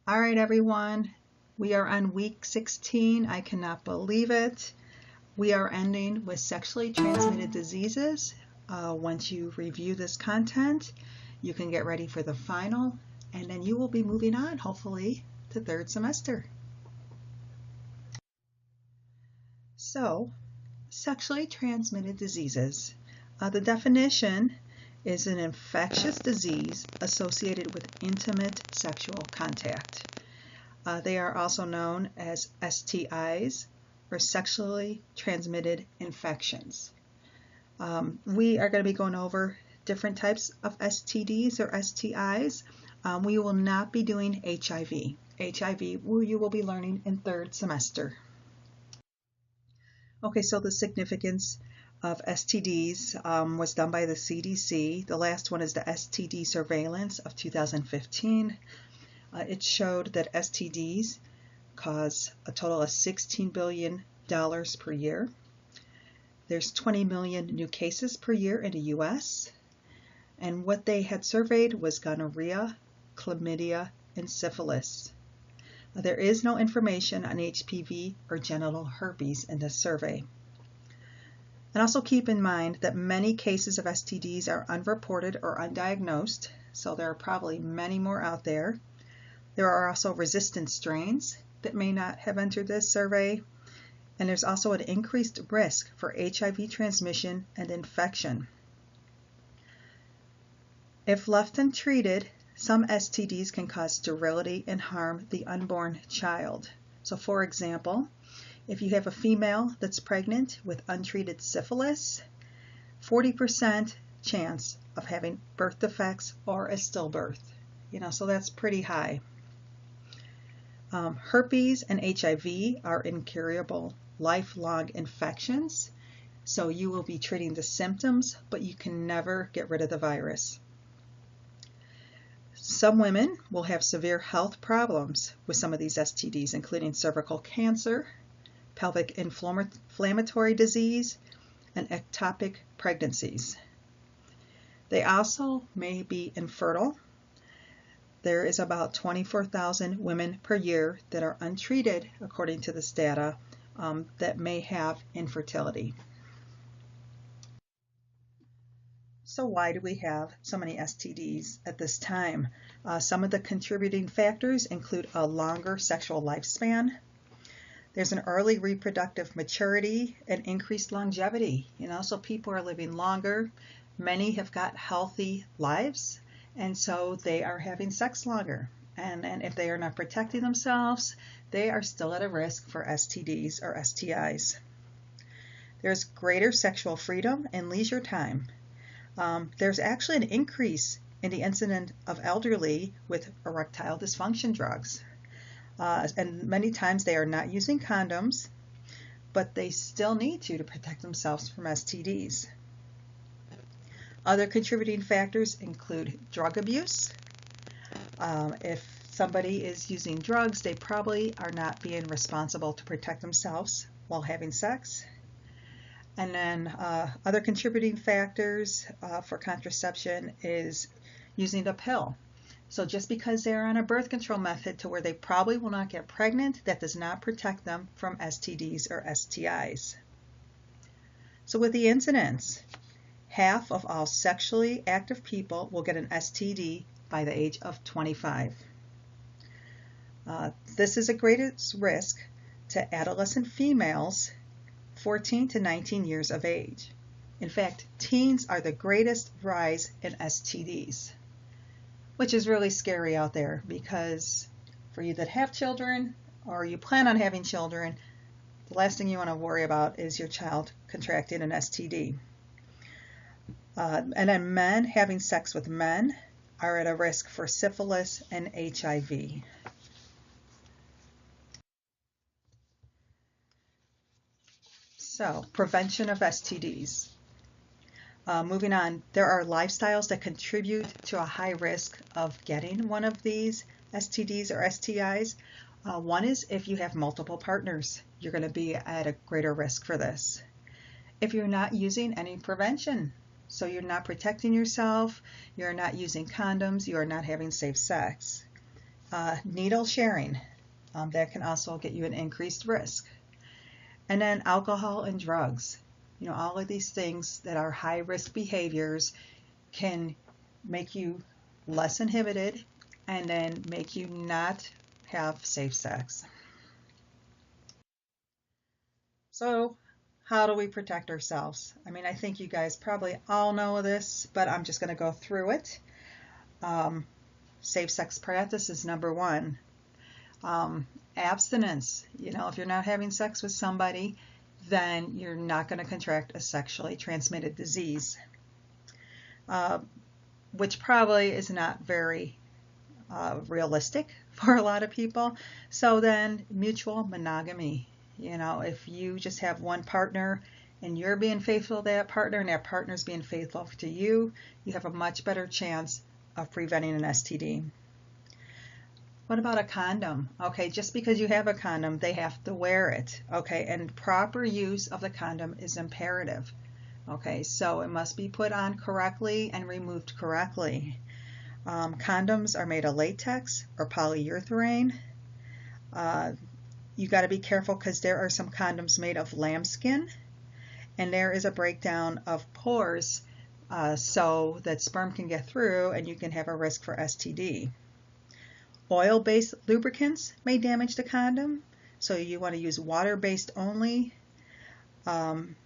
All right, everyone, we are on week 16. I cannot believe it. We are ending with sexually transmitted diseases. Once you review this content, you can get ready for the final, and then you will be moving on, hopefully, to third semester. So, sexually transmitted diseases. The definition is an infectious disease associated with intimate sexual contact. They are also known as STIs, or sexually transmitted infections. We are going to be going over different types of STDs or STIs. We will not be doing HIV. HIV you will be learning in third semester. Okay, so the significance of STDs was done by the CDC. The last one is the STD surveillance of 2015. It showed that STDs cause a total of $16 billion per year. There's 20 million new cases per year in the US. And what they had surveyed was gonorrhea, chlamydia, and syphilis. There is no information on HPV or genital herpes in this survey. And also keep in mind that many cases of STDs are unreported or undiagnosed, so there are probably many more out there. There are also resistant strains that may not have entered this survey, and there's also an increased risk for HIV transmission and infection. If left untreated, some STDs can cause sterility and harm the unborn child. So for example, if you have a female that's pregnant with untreated syphilis, 40% chance of having birth defects or a stillbirth. So that's pretty high. Herpes and HIV are incurable lifelong infections, so you will be treating the symptoms, but you can never get rid of the virus. Some women will have severe health problems with some of these STDs, including cervical cancer, pelvic inflammatory disease, and ectopic pregnancies. They also may be infertile. There is about 24,000 women per year that are untreated, according to this data, that may have infertility. So why do we have so many STDs at this time? Some of the contributing factors include a longer sexual lifespan. There's an early reproductive maturity and increased longevity. So people are living longer. Many have got healthy lives, and so they are having sex longer. And if they are not protecting themselves, they are still at a risk for STDs or STIs. There's greater sexual freedom and leisure time. There's actually an increase in the incidence of elderly with erectile dysfunction drugs. And many times they are not using condoms, but they still need to protect themselves from STDs. Other contributing factors include drug abuse. If somebody is using drugs, they probably are not being responsible to protect themselves while having sex. And then other contributing factors for contraception is using the pill. So just because they're on a birth control method to where they probably will not get pregnant, that does not protect them from STDs or STIs. So with the incidence, half of all sexually active people will get an STD by the age of 25. This is a greatest risk to adolescent females 14 to 19 years of age. In fact, teens are the greatest rise in STDs, which is really scary out there, because for you that have children or you plan on having children, the last thing you want to worry about is your child contracting an STD. And then men having sex with men are at a risk for syphilis and HIV. So, prevention of STDs. Moving on, there are lifestyles that contribute to a high risk of getting one of these STDs or STIs. One is if you have multiple partners, you're going to be at a greater risk for this. If you're not using any prevention, so you're not protecting yourself, you're not using condoms, you are not having safe sex. Needle sharing, that can also get you an increased risk. And then alcohol and drugs. All of these things that are high risk behaviors can make you less inhibited and then make you not have safe sex. So how do we protect ourselves? I think you guys probably all know this, but I'm just going to go through it. Safe sex practice is number one. Abstinence. If you're not having sex with somebody, then you're not going to contract a sexually transmitted disease, which probably is not very realistic for a lot of people. So then mutual monogamy. If you just have one partner and you're being faithful to that partner and that partner's being faithful to you, you have a much better chance of preventing an STD. What about a condom? Okay, just because you have a condom, they have to wear it. Okay, and proper use of the condom is imperative. Okay, so it must be put on correctly and removed correctly. Condoms are made of latex or polyurethane. You got to be careful because there are some condoms made of lambskin, and there is a breakdown of pores so that sperm can get through and you can have a risk for STD. Oil-based lubricants may damage the condom, so you want to use water-based only.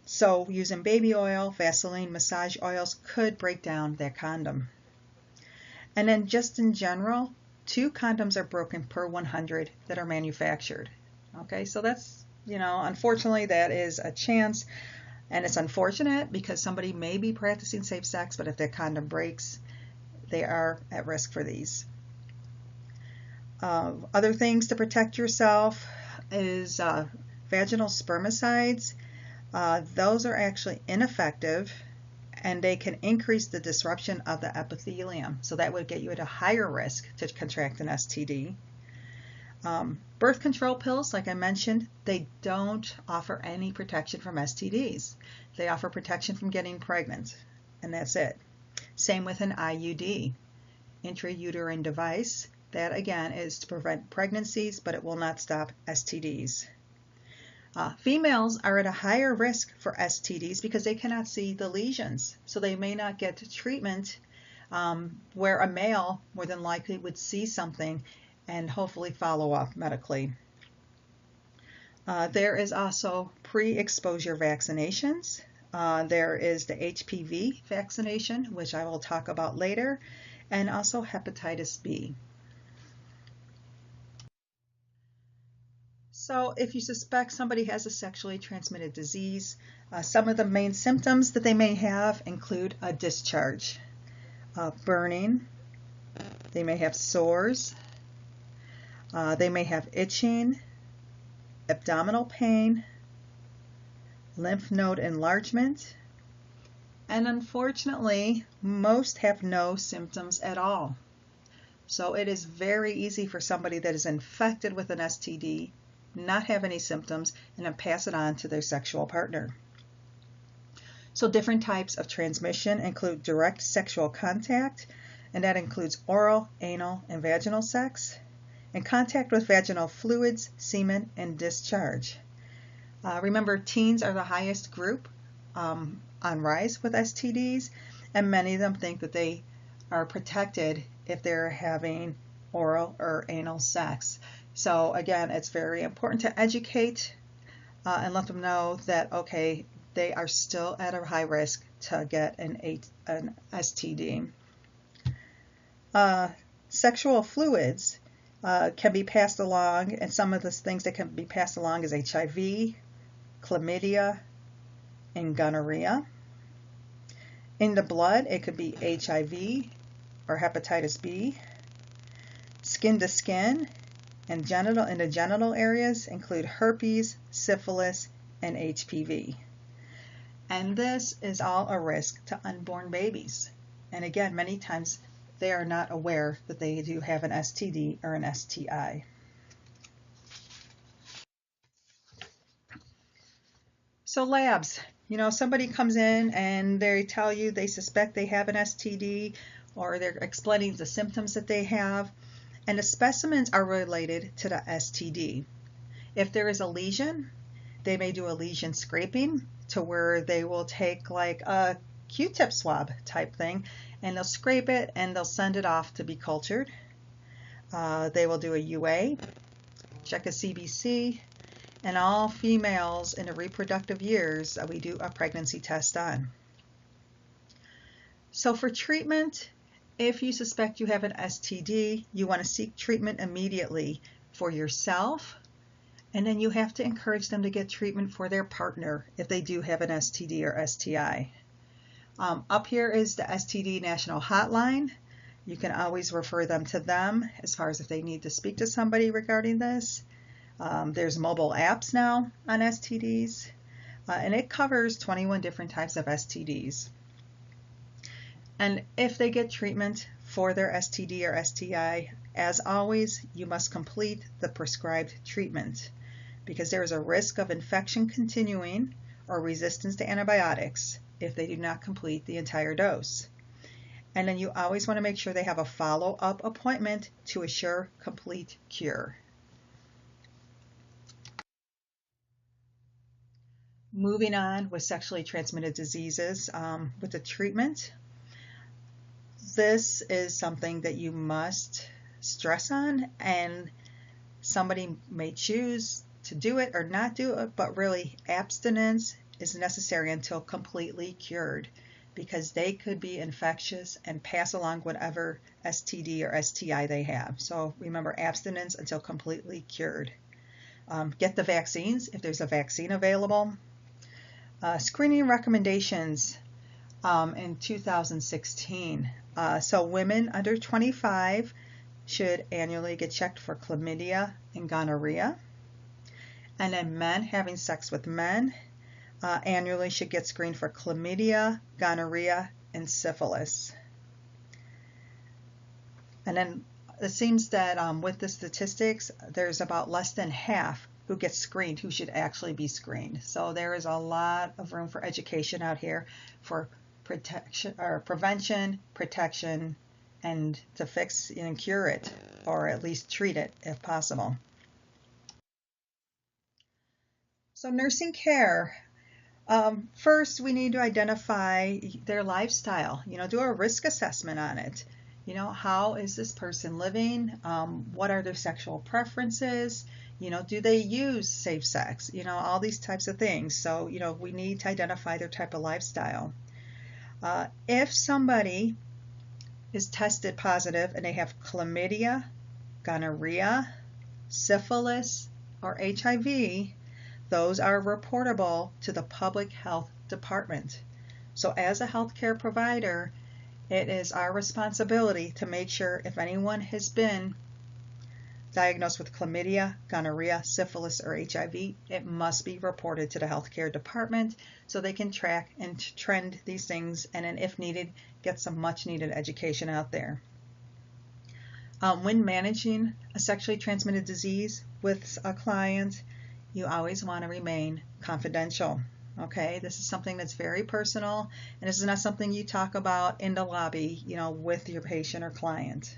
So using baby oil, Vaseline, massage oils could break down that condom. And then just in general, 2 condoms are broken per 100 that are manufactured. Okay, so that's, unfortunately that is a chance, and it's unfortunate because somebody may be practicing safe sex, but if their condom breaks, they are at risk for these. Other things to protect yourself is vaginal spermicides. Those are actually ineffective, and they can increase the disruption of the epithelium. So that would get you at a higher risk to contract an STD. Birth control pills, like I mentioned, they don't offer any protection from STDs. They offer protection from getting pregnant, and that's it. Same with an IUD, intrauterine device. That again is to prevent pregnancies, but it will not stop STDs. Females are at a higher risk for STDs because they cannot see the lesions, so they may not get treatment where a male more than likely would see something and hopefully follow up medically. There is also pre-exposure vaccinations. There is the HPV vaccination, which I will talk about later, and also hepatitis B. So if you suspect somebody has a sexually transmitted disease, some of the main symptoms that they may have include a discharge, burning, they may have sores, they may have itching, abdominal pain, lymph node enlargement, and unfortunately, most have no symptoms at all. So it is very easy for somebody that is infected with an STD not have any symptoms and then pass it on to their sexual partner. So different types of transmission include direct sexual contact, and that includes oral, anal, and vaginal sex, and contact with vaginal fluids, semen, and discharge. Remember, teens are the highest group on rise with STDs, and many of them think that they are protected if they're having oral or anal sex. So again, it's very important to educate and let them know that, okay, they are still at a high risk to get an STD. Sexual fluids can be passed along, and some of the things that can be passed along is HIV, chlamydia, and gonorrhea. In the blood, it could be HIV or hepatitis B. Skin to skin and in the genital areas include herpes, syphilis, and HPV. And this is all a risk to unborn babies. And again, many times they are not aware that they do have an STD or an STI. So labs, somebody comes in and they tell you they suspect they have an STD, or they're explaining the symptoms that they have. And the specimens are related to the STD. If there is a lesion, they may do a lesion scraping to where they will take like a Q-tip swab type thing and they'll scrape it and they'll send it off to be cultured. They will do a UA, check a CBC, and all females in the reproductive years we do a pregnancy test on. So for treatment, if you suspect you have an STD, you want to seek treatment immediately for yourself, and then you have to encourage them to get treatment for their partner if they do have an STD or STI. Up here is the STD National Hotline. You can always refer them to them as far as if they need to speak to somebody regarding this. There's mobile apps now on STDs, and it covers 21 different types of STDs. And if they get treatment for their STD or STI, as always, you must complete the prescribed treatment because there is a risk of infection continuing or resistance to antibiotics if they do not complete the entire dose. And then you always want to make sure they have a follow-up appointment to assure complete cure. Moving on with sexually transmitted diseases with the treatment. This is something that you must stress on, and somebody may choose to do it or not do it, but really abstinence is necessary until completely cured because they could be infectious and pass along whatever STD or STI they have. So remember, abstinence until completely cured. Get the vaccines if there's a vaccine available. Screening recommendations in 2016. So women under 25 should annually get checked for chlamydia and gonorrhea. And then men having sex with men annually should get screened for chlamydia, gonorrhea, and syphilis. And then it seems that with the statistics, there's about less than half who get screened who should actually be screened. So there is a lot of room for education out here for protection or prevention, protection, and to fix and cure it, or at least treat it if possible. So nursing care. First, we need to identify their lifestyle. Do a risk assessment on it. How is this person living? What are their sexual preferences? Do they use safe sex? All these types of things. So, we need to identify their type of lifestyle. If somebody is tested positive and they have chlamydia, gonorrhea, syphilis, or HIV, those are reportable to the public health department. So as a healthcare provider, it is our responsibility to make sure if anyone has been diagnosed with chlamydia, gonorrhea, syphilis, or HIV, it must be reported to the healthcare department so they can track and trend these things, and then if needed, get some much needed education out there. When managing a sexually transmitted disease with a client, you always want to remain confidential. Okay, this is something that's very personal, and this is not something you talk about in the lobby, with your patient or client.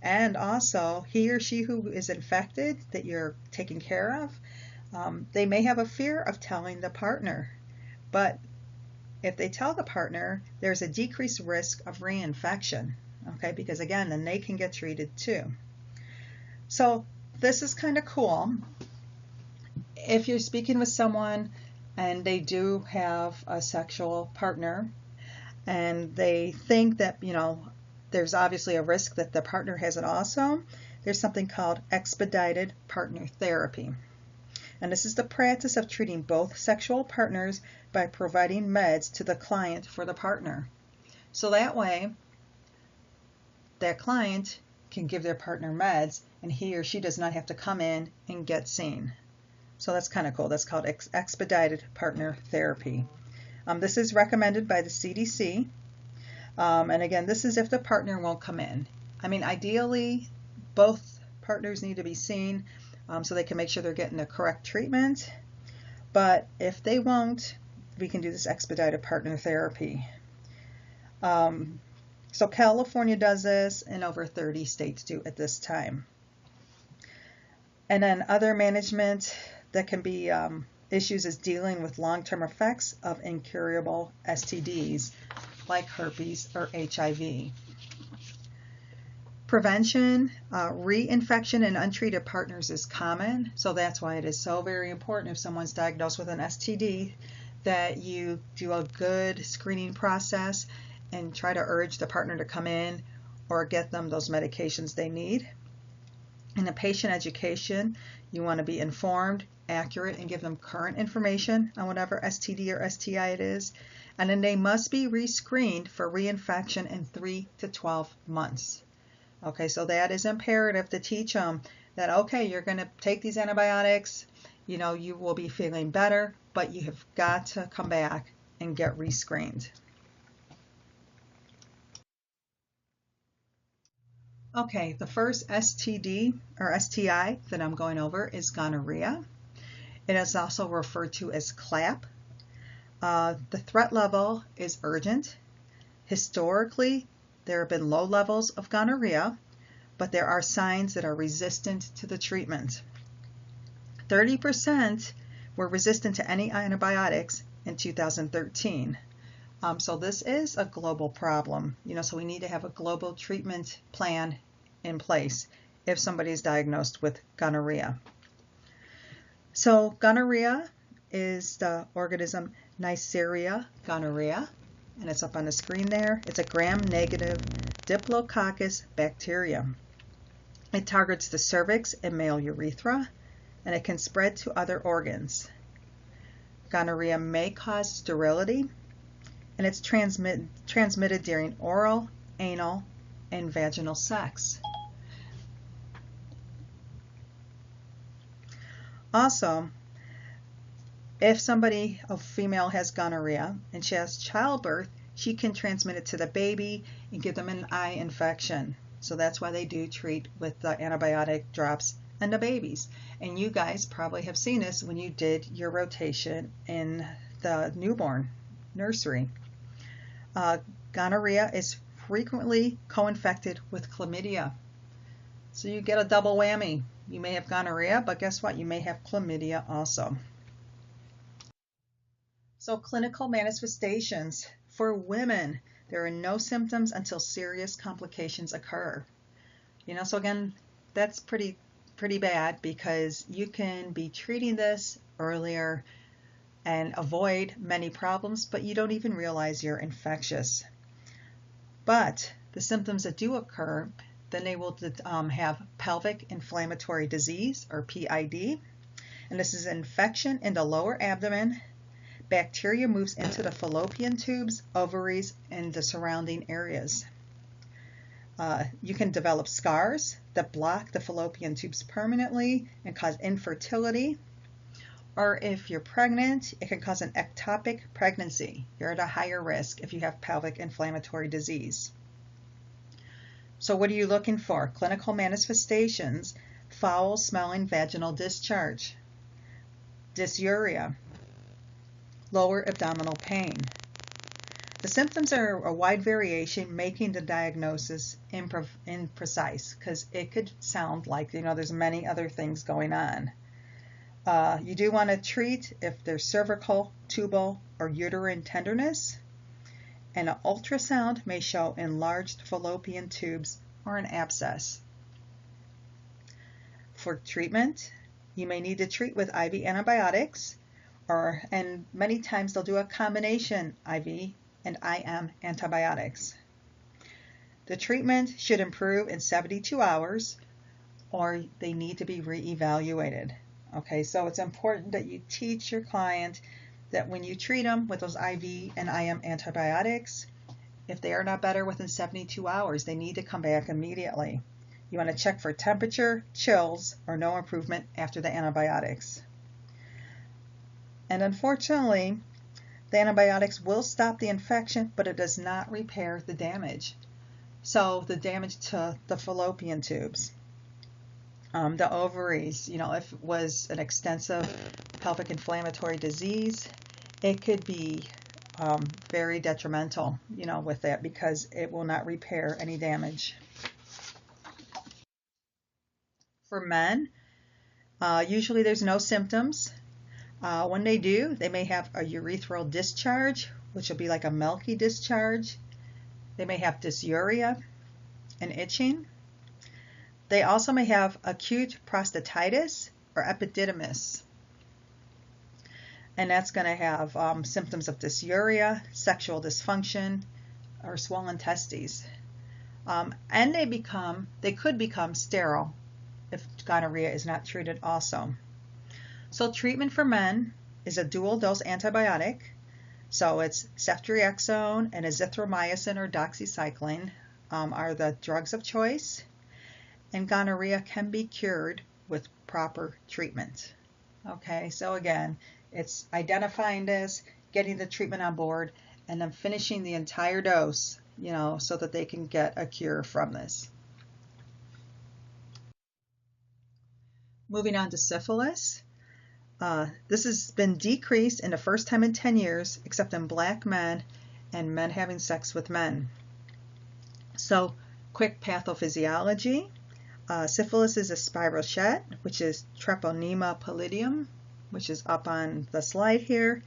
And also, he or she who is infected that you're taking care of, they may have a fear of telling the partner. But if they tell the partner, there's a decreased risk of reinfection, okay? Because again, then they can get treated too. So this is kind of cool. If you're speaking with someone and they do have a sexual partner and they think that, there's obviously a risk that the partner has it also, there's something called expedited partner therapy. And this is the practice of treating both sexual partners by providing meds to the client for the partner. So that way, that client can give their partner meds and he or she does not have to come in and get seen. So that's kind of cool. That's called expedited partner therapy. This is recommended by the CDC. And again, this is if the partner won't come in. Ideally, both partners need to be seen so they can make sure they're getting the correct treatment. But if they won't, we can do this expedited partner therapy. So California does this, and over 30 states do at this time. And then other management that can be issues is dealing with long-term effects of incurable STDs like herpes or HIV. Prevention, reinfection in untreated partners is common, so that's why it is so very important if someone's diagnosed with an STD that you do a good screening process and try to urge the partner to come in or get them those medications they need. In the patient education, you want to be informed, accurate, and give them current information on whatever STD or STI it is. And then they must be rescreened for reinfection in 3 to 12 months. Okay, so that is imperative to teach them that, okay, you're going to take these antibiotics, you will be feeling better, but you have got to come back and get rescreened. Okay, the first STD or STI that I'm going over is gonorrhea. It is also referred to as CLAP. The threat level is urgent. Historically, there have been low levels of gonorrhea, but there are signs that are resistant to the treatment. 30% were resistant to any antibiotics in 2013. So this is a global problem, so we need to have a global treatment plan in place if somebody is diagnosed with gonorrhea. So gonorrhea is the organism Neisseria gonorrhea, and it's up on the screen there. It's a gram-negative Diplococcus bacterium. It targets the cervix and male urethra, and it can spread to other organs. Gonorrhea may cause sterility, and it's transmitted during oral, anal, and vaginal sex. Also, if a female has gonorrhea and she has childbirth, she can transmit it to the baby and give them an eye infection. So that's why they do treat with the antibiotic drops and the babies. And you guys probably have seen this when you did your rotation in the newborn nursery. Gonorrhea is frequently co-infected with chlamydia. So you get a double whammy. You may have gonorrhea, but guess what? You may have chlamydia also. So clinical manifestations. For women, there are no symptoms until serious complications occur. So again, that's pretty bad because you can be treating this earlier and avoid many problems, but you don't even realize you're infectious. But the symptoms that do occur, then they will have pelvic inflammatory disease, or PID, and this is an infection in the lower abdomen. Bacteria moves into the fallopian tubes, ovaries, and the surrounding areas. You can develop scars that block the fallopian tubes permanently and cause infertility. Or if you're pregnant, it can cause an ectopic pregnancy. You're at a higher risk if you have pelvic inflammatory disease. So what are you looking for? Clinical manifestations: foul-smelling vaginal discharge, dysuria, lower abdominal pain. The symptoms are a wide variation, making the diagnosis imprecise because it could sound like there's many other things going on. You do want to treat if there's cervical, tubal, or uterine tenderness, and an ultrasound may show enlarged fallopian tubes or an abscess. For treatment, you may need to treat with IV antibiotics, and many times they'll do a combination IV and IM antibiotics. The treatment should improve in 72 hours, or they need to be reevaluated. Okay, so it's important that you teach your client that when you treat them with those IV and IM antibiotics, if they are not better within 72 hours, they need to come back immediately. You want to check for temperature, chills, or no improvement after the antibiotics. And unfortunately, the antibiotics will stop the infection, but it does not repair the damage. So the damage to the fallopian tubes, the ovaries, if it was an extensive pelvic inflammatory disease, it could be very detrimental, with that, because it will not repair any damage. For men, usually there's no symptoms. When they do, they may have a urethral discharge, which will be like a milky discharge. They may have dysuria and itching. They also may have acute prostatitis or epididymis. And that's going to have symptoms of dysuria, sexual dysfunction, or swollen testes. And they could become sterile if gonorrhea is not treated also. So treatment for men is a dual-dose antibiotic. So it's ceftriaxone and azithromycin or doxycycline are the drugs of choice. And gonorrhea can be cured with proper treatment. Okay, so again, it's identifying this, getting the treatment on board, and then finishing the entire dose, so that they can get a cure from this. Moving on to syphilis. This has been decreased in the first time in 10 years, except in black men and men having sex with men. So, quick pathophysiology. Syphilis is a spiral shed, which is Treponema pallidum, which is up on the slide here.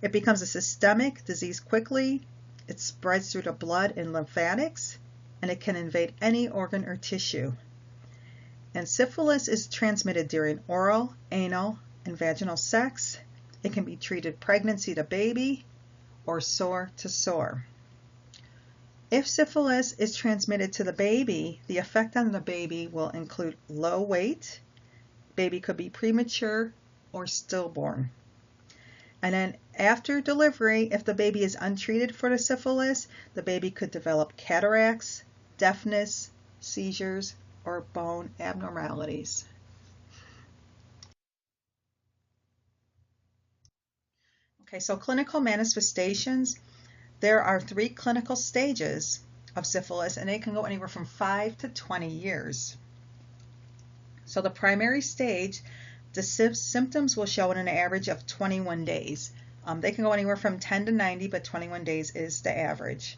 It becomes a systemic disease quickly. It spreads through the blood and lymphatics, and it can invade any organ or tissue. And syphilis is transmitted during oral, anal, and vaginal sex. It can be treated pregnancy to baby or sore to sore. If syphilis is transmitted to the baby, the effect on the baby will include low weight. Baby could be premature or stillborn. And then after delivery, if the baby is untreated for the syphilis, the baby could develop cataracts, deafness, seizures, or bone abnormalities. Okay, so clinical manifestations. There are 3 clinical stages of syphilis, and they can go anywhere from 5 to 20 years. So the primary stage, the symptoms will show in an average of 21 days. They can go anywhere from 10 to 90, but 21 days is the average.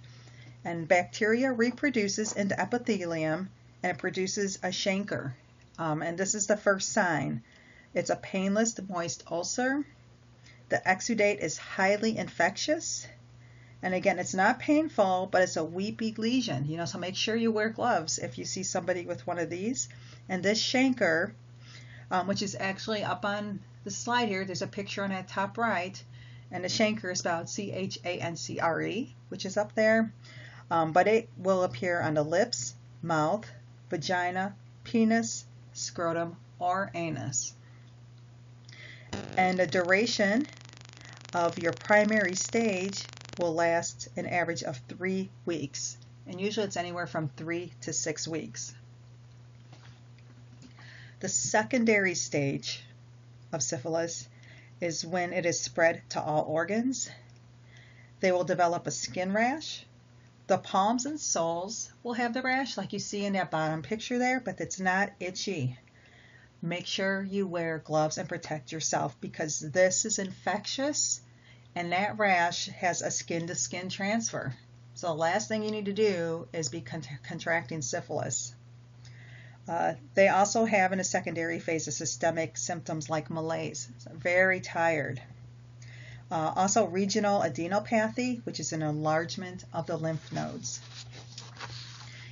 And bacteria reproduces into epithelium, and it produces a chancre. And this is the first sign. It's a painless, moist ulcer. The exudate is highly infectious. And again, it's not painful, but it's a weepy lesion, so make sure you wear gloves if you see somebody with one of these. And this chancre, which is actually up on the slide here, there's a picture on that top right, and the chancre is spelled C-H-A-N-C-R-E, which is up there. But it will appear on the lips, mouth, vagina, penis, scrotum, or anus. And the duration of your primary stage will last an average of 3 weeks, and usually it's anywhere from 3 to 6 weeks. The secondary stage of syphilis is when it is spread to all organs. They will develop a skin rash. The palms and soles will have the rash like you see in that bottom picture there, but it's not itchy. Make sure you wear gloves and protect yourself, because this is infectious. And that rash has a skin-to-skin transfer. So the last thing you need to do is be contracting syphilis. They also have in a secondary phase of systemic symptoms like malaise. So very tired. Also regional adenopathy, which is an enlargement of the lymph nodes.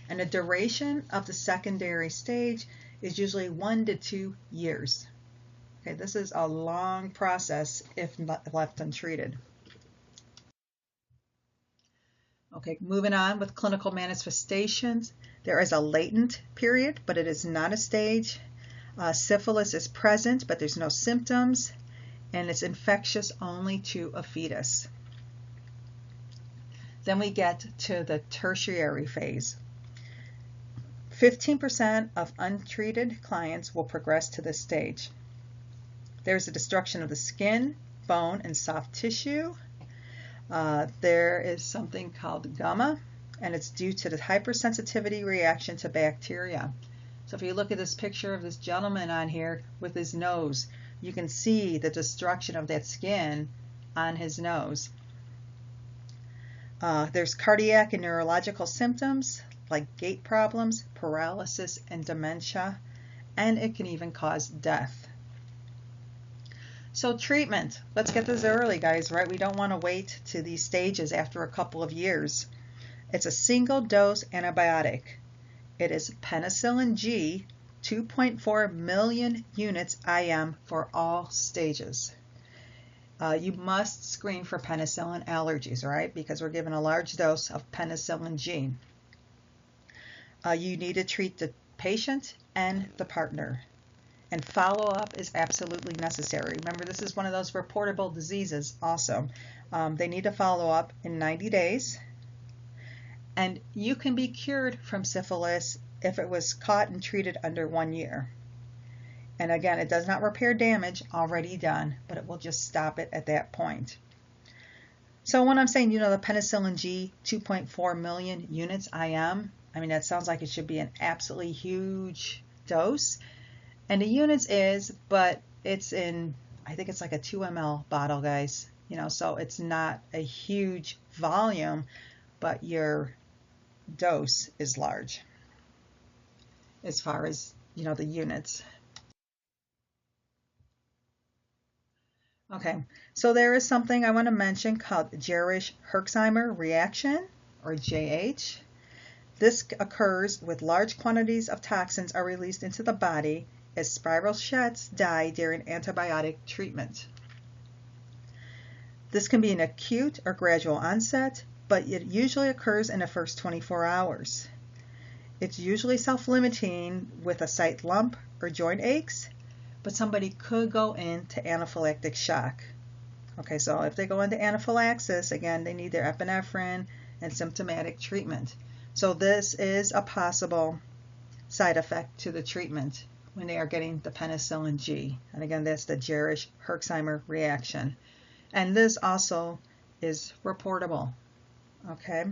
And the duration of the secondary stage is usually 1 to 2 years. Okay, this is a long process if left untreated. Okay, moving on with clinical manifestations. There is a latent period, but it is not a stage. Syphilis is present, but there's no symptoms, and it's infectious only to a fetus. Then we get to the tertiary phase. 15% of untreated clients will progress to this stage. There's a destruction of the skin, bone, and soft tissue. There is something called gamma, and it's due to the hypersensitivity reaction to bacteria. So if you look at this picture of this gentleman on here with his nose, you can see the destruction of that skin on his nose. There's cardiac and neurological symptoms like gait problems, paralysis, and dementia, and it can even cause death. So treatment, let's get this early, guys, right? We don't want to wait to these stages after a couple of years. It's a single dose antibiotic. It is penicillin G, 2.4 million units IM for all stages. You must screen for penicillin allergies, right? Because we're given a large dose of penicillin G. You need to treat the patient and the partner. And follow-up is absolutely necessary. Remember, this is one of those reportable diseases also. They need to follow up in 90 days. And you can be cured from syphilis if it was caught and treated under 1 year. And again, it does not repair damage already done, but it will just stop it at that point. So when I'm saying, the penicillin G, 2.4 million units IM, I mean, that sounds like it should be an absolutely huge dose. And the units is, but it's in, I think it's like a 2 ml bottle, guys. So it's not a huge volume, but your dose is large as far as, the units. Okay, so there is something I want to mention called Jarisch-Herxheimer reaction, or JH. This occurs when large quantities of toxins are released into the body as spiral sheets die during antibiotic treatment. This can be an acute or gradual onset, but it usually occurs in the first 24 hours. It's usually self-limiting with a site lump or joint aches, but somebody could go into anaphylactic shock. Okay, so if they go into anaphylaxis, again, they need their epinephrine and symptomatic treatment. So this is a possible side effect to the treatment when they are getting the penicillin G. And again, that's the Jarisch-Herxheimer reaction. And this also is reportable. Okay.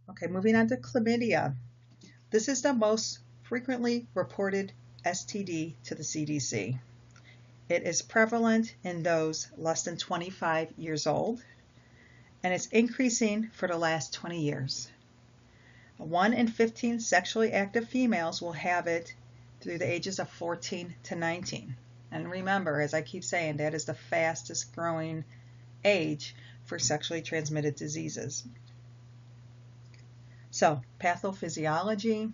Okay, moving on to chlamydia. This is the most frequently reported STD to the CDC. It is prevalent in those less than 25 years old, and it's increasing for the last 20 years. 1 in 15 sexually active females will have it through the ages of 14 to 19. And remember, as I keep saying, that is the fastest growing age for sexually transmitted diseases. So, pathophysiology,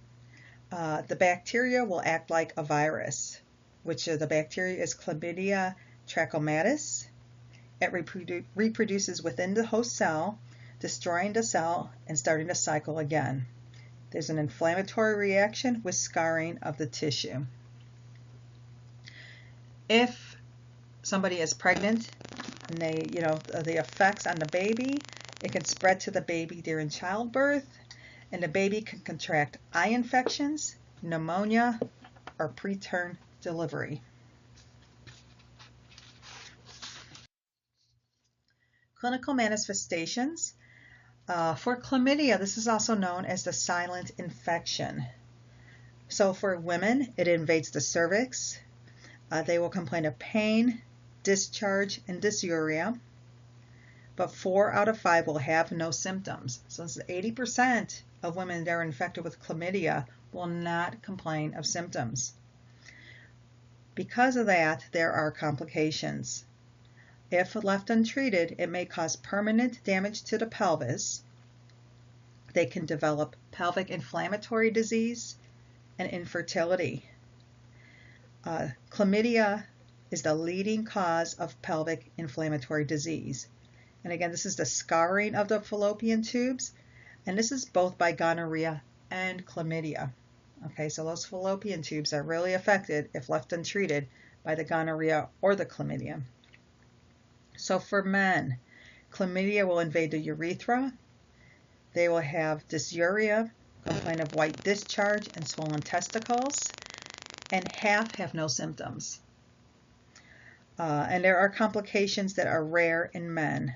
the bacteria will act like a virus, which the bacteria is Chlamydia trachomatis. It reproduces within the host cell, destroying the cell and starting to cycle again. There's an inflammatory reaction with scarring of the tissue. If somebody is pregnant and the effects on the baby, it can spread to the baby during childbirth, and the baby can contract eye infections, pneumonia, or preterm delivery. Clinical manifestations. For chlamydia, this is also known as the silent infection. So for women, it invades the cervix. They will complain of pain, discharge, and dysuria. But 4 out of 5 will have no symptoms. So this is 80% of women that are infected with chlamydia will not complain of symptoms. Because of that, there are complications. If left untreated, it may cause permanent damage to the pelvis. They can develop pelvic inflammatory disease and infertility. Chlamydia is the leading cause of pelvic inflammatory disease. And again, this is the scarring of the fallopian tubes, and this is both by gonorrhea and chlamydia. Okay, so those fallopian tubes are really affected if left untreated by the gonorrhea or the chlamydia. So for men, chlamydia will invade the urethra. They will have dysuria, complain of white discharge and swollen testicles, and half have no symptoms. And there are complications that are rare in men.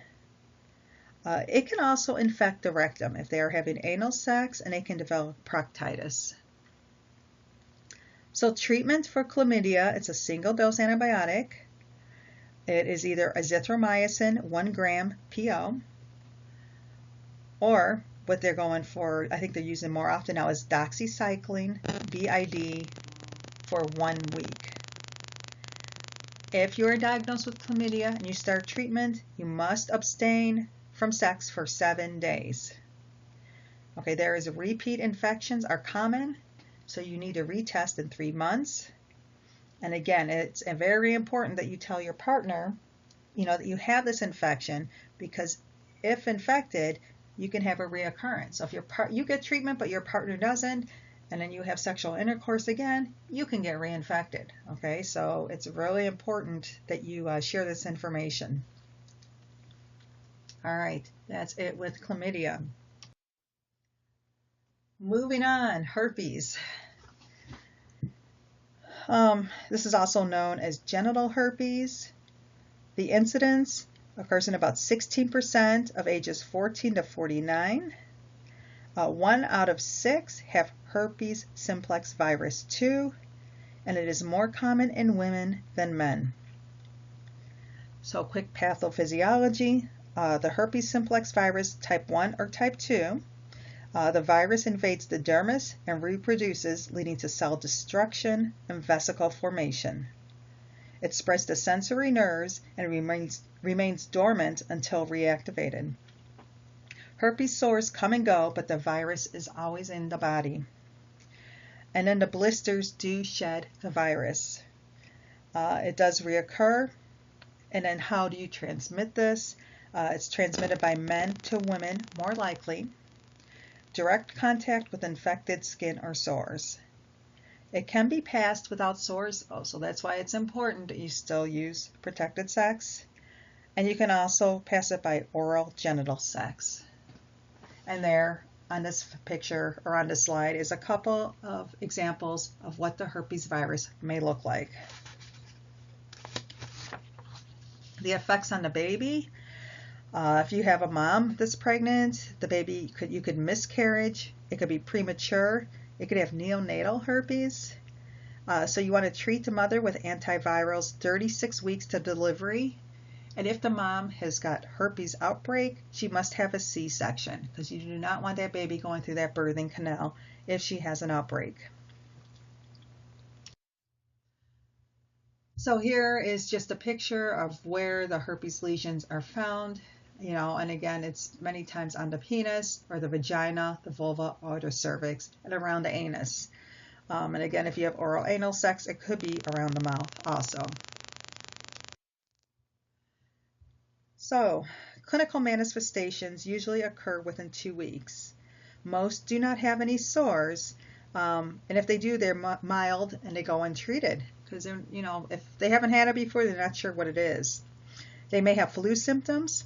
It can also infect the rectum if they are having anal sex, and they can develop proctitis. So treatment for chlamydia, it's a single dose antibiotic. It is either azithromycin 1 gram PO, or what they're going for, I think they're using more often now, is doxycycline BID for 1 week. If you are diagnosed with chlamydia and you start treatment, you must abstain from sex for 7 days. Okay, there is repeat infections are common, so you need to retest in 3 months. And again, it's very important that you tell your partner, that you have this infection, because if infected, you can have a reoccurrence. So if you get treatment but your partner doesn't, and then you have sexual intercourse again, you can get reinfected. Okay, so it's really important that you share this information. All right, that's it with chlamydia. Moving on, herpes. This is also known as genital herpes. The incidence occurs in about 16% of ages 14 to 49. 1 out of 6 have herpes simplex virus 2, and it is more common in women than men. So quick pathophysiology, the herpes simplex virus type 1 or type 2, the virus invades the dermis and reproduces, leading to cell destruction and vesicle formation. It spreads to sensory nerves and remains dormant until reactivated. Herpes sores come and go, but the virus is always in the body. And then the blisters do shed the virus. It does reoccur. And then how do you transmit this? It's transmitted by men to women, more likely. Direct contact with infected skin or sores. It can be passed without sores, though, so that's why it's important that you still use protected sex. And you can also pass it by oral genital sex. And there on this picture or on this slide is a couple of examples of what the herpes virus may look like. The effects on the baby. If you have a mom that's pregnant, the baby you could miscarriage. It could be premature. It could have neonatal herpes. So you want to treat the mother with antivirals 36 weeks to delivery. And if the mom has got herpes outbreak, she must have a C-section, because you do not want that baby going through that birthing canal if she has an outbreak. So here is just a picture of where the herpes lesions are found. And again, it's many times on the penis or the vagina, the vulva, or the cervix, and around the anus. And again, if you have oral anal sex, it could be around the mouth also. So, clinical manifestations usually occur within 2 weeks. Most do not have any sores, and if they do, they're mild and they go untreated, because if they haven't had it before, they're not sure what it is. They may have flu symptoms.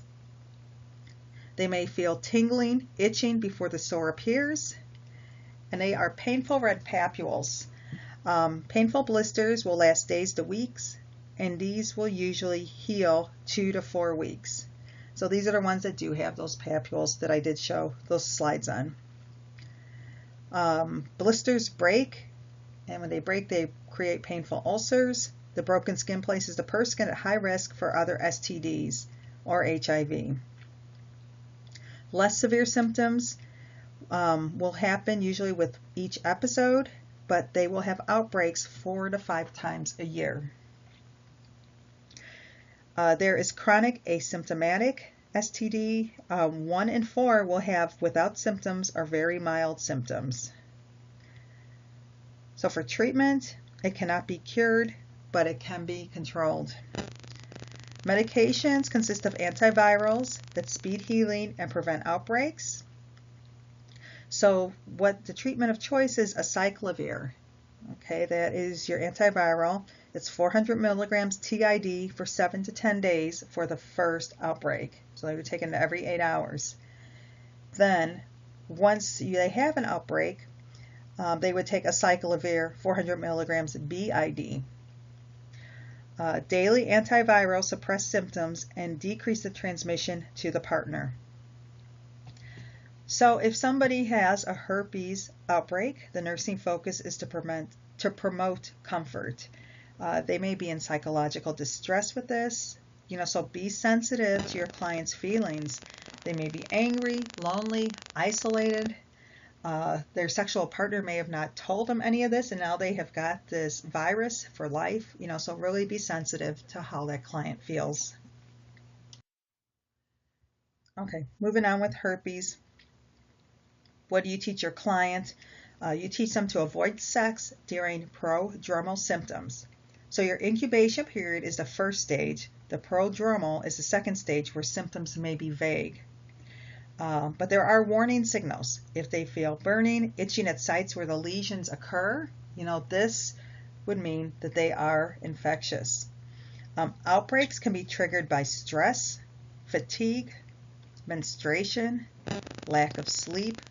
They may feel tingling, itching before the sore appears, and they are painful red papules. Painful blisters will last days to weeks, and these will usually heal 2 to 4 weeks. So these are the ones that do have those papules that I did show those slides on. Blisters break, and when they break, they create painful ulcers. The broken skin places the person at high risk for other STDs or HIV. Less severe symptoms will happen usually with each episode, but they will have outbreaks 4 to 5 times a year. There is chronic asymptomatic STD. 1 in 4 will have without symptoms or very mild symptoms. So for treatment, it cannot be cured, but it can be controlled. Medications consist of antivirals that speed healing and prevent outbreaks. So what the treatment of choice is acyclovir. Okay, that is your antiviral. It's 400 milligrams TID for 7 to 10 days for the first outbreak. So they were taken every 8 hours. Then, once they have an outbreak, they would take acyclovir 400 milligrams BID. Daily antivirals suppress symptoms and decrease the transmission to the partner. So if somebody has a herpes outbreak, the nursing focus is to promote comfort. They may be in psychological distress with this, So be sensitive to your client's feelings. They may be angry, lonely, isolated. Their sexual partner may have not told them any of this, and now they have got this virus for life. So really be sensitive to how that client feels. Okay, moving on with herpes. What do you teach your client? You teach them to avoid sex during prodromal symptoms. So your incubation period is the first stage. The prodromal is the second stage where symptoms may be vague. But there are warning signals. If they feel burning, itching at sites where the lesions occur, this would mean that they are infectious. Outbreaks can be triggered by stress, fatigue, menstruation, lack of sleep,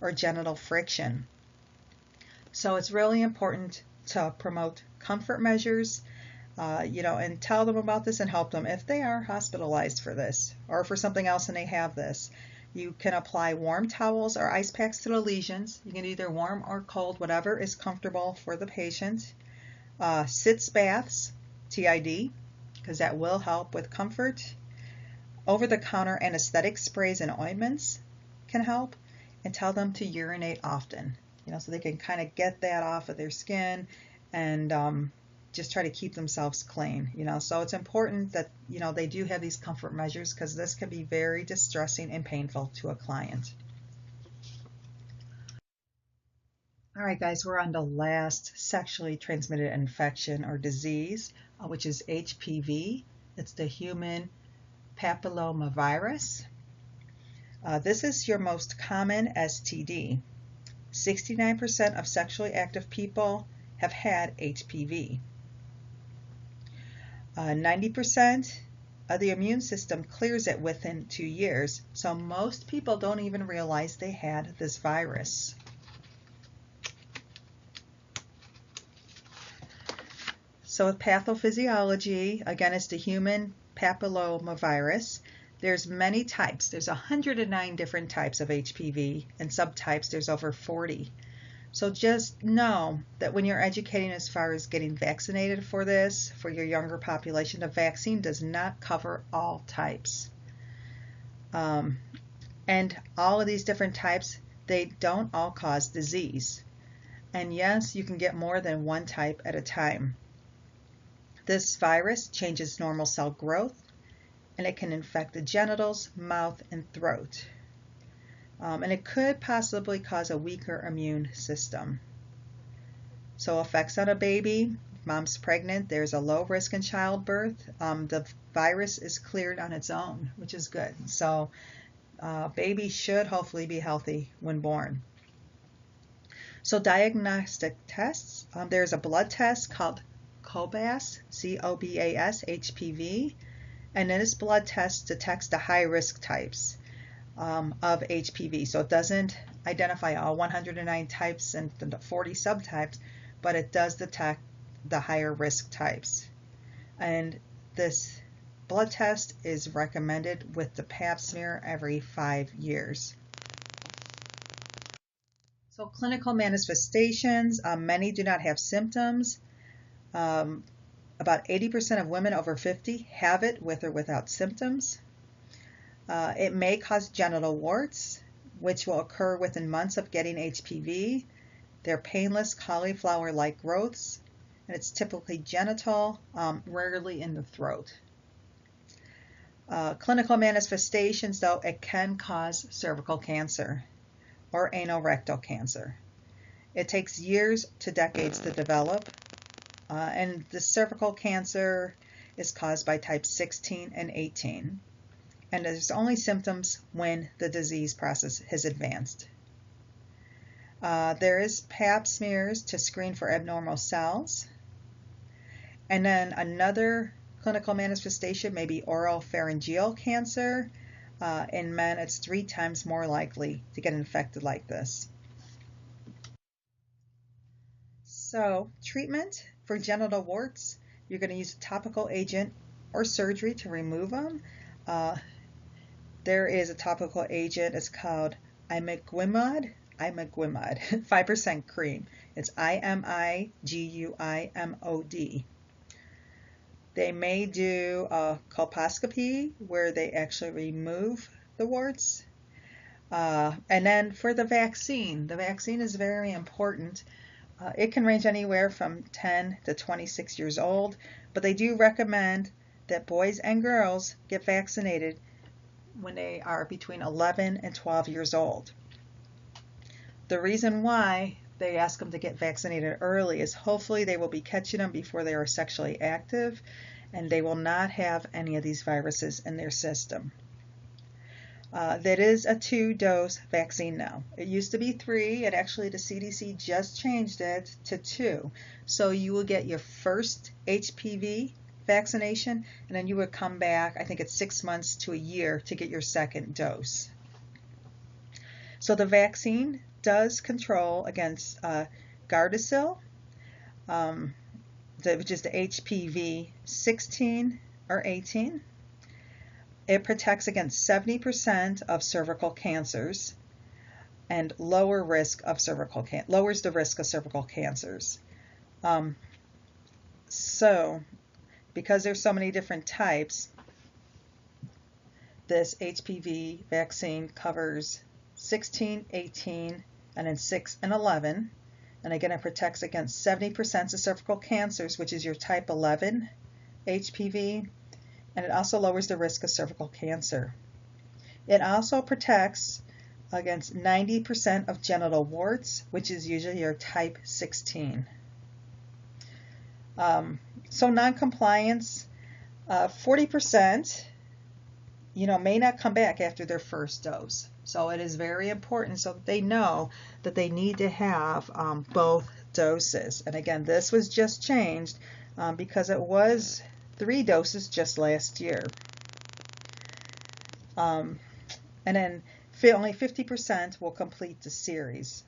or genital friction. So it's really important to promote comfort measures, and tell them about this and help them if they are hospitalized for this or for something else and they have this. You can apply warm towels or ice packs to the lesions. You can either warm or cold, whatever is comfortable for the patient. Sitz baths, TID, because that will help with comfort. Over-the-counter anesthetic sprays and ointments can help, and tell them to urinate often, so they can kind of get that off of their skin and just try to keep themselves clean, So it's important that, they do have these comfort measures because this can be very distressing and painful to a client. All right, guys, we're on the last sexually transmitted infection or disease, which is HPV. It's the human papillomavirus. This is your most common STD. 69% of sexually active people have had HPV. 90% of the immune system clears it within 2 years, so most people don't even realize they had this virus. So with pathophysiology, again, it's the human papillomavirus. There's many types. There's 109 different types of HPV, and subtypes there's over 40. So just know that when you're educating as far as getting vaccinated for this, for your younger population, the vaccine does not cover all types. And all of these different types, they don't all cause disease. And yes, you can get more than one type at a time. This virus changes normal cell growth, and it can infect the genitals, mouth, and throat. And it could possibly cause a weaker immune system. So effects on a baby, if mom's pregnant, there's a low risk in childbirth. The virus is cleared on its own, which is good. So baby should hopefully be healthy when born. So diagnostic tests, there's a blood test called COBAS, C-O-B-A-S, HPV, and then this blood test detects the high-risk types of HPV. So it doesn't identify all 109 types and the 40 subtypes, but it does detect the higher risk types. And this blood test is recommended with the pap smear every 5 years. So clinical manifestations, many do not have symptoms. About 80% of women over 50 have it with or without symptoms. It may cause genital warts, which will occur within months of getting HPV. They're painless cauliflower-like growths, and it's typically genital, rarely in the throat. Clinical manifestations, though, it can cause cervical cancer or anorectal cancer. It takes years to decades to develop, and the cervical cancer is caused by type 16 and 18. And there's only symptoms when the disease process has advanced. There is pap smears to screen for abnormal cells. And then another clinical manifestation may be oropharyngeal cancer. In men, it's 3 times more likely to get infected like this. So, treatment for genital warts, you're going to use a topical agent or surgery to remove them. There is a topical agent, it's called imiquimod, 5% cream. It's IMIGUIMOD. They may do a colposcopy where they actually remove the warts. And then for the vaccine is very important. It can range anywhere from 10 to 26 years old, but they do recommend that boys and girls get vaccinated when they are between 11 and 12 years old. The reason why they ask them to get vaccinated early is hopefully they will be catching them before they are sexually active and they will not have any of these viruses in their system. That is a 2-dose vaccine now. It used to be 3, and actually the CDC just changed it to 2. So you will get your first HPV vaccination, and then you would come back, I think it's 6 months to a year, to get your second dose. So the vaccine does control against Gardasil, which is the HPV 16 or 18. It protects against 70% of cervical cancers and lowers the risk of cervical cancers. So, because there's so many different types, this HPV vaccine covers 16, 18, and then 6 and 11. And again, it protects against 70% of cervical cancers, which is your type 11 HPV. And it also lowers the risk of cervical cancer. It also protects against 90% of genital warts, which is usually your type 16. So non-compliance, 40%, may not come back after their first dose. So it is very important so that they know that they need to have both doses. And again, this was just changed because it was 3 doses just last year. And then only 50% will complete the series.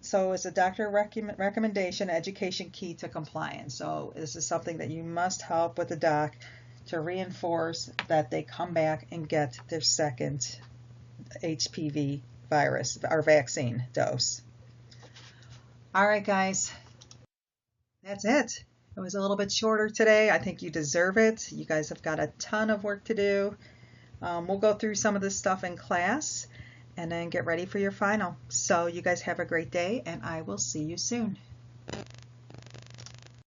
So it's a doctor recommendation, education key to compliance. So this is something that you must help with the doc to reinforce that they come back and get their second HPV virus or vaccine dose. All right, guys, that's it. It was a little bit shorter today. I think you deserve it. You guys have got a ton of work to do. We'll go through some of this stuff in class and then get ready for your final. So you guys have a great day, and I will see you soon.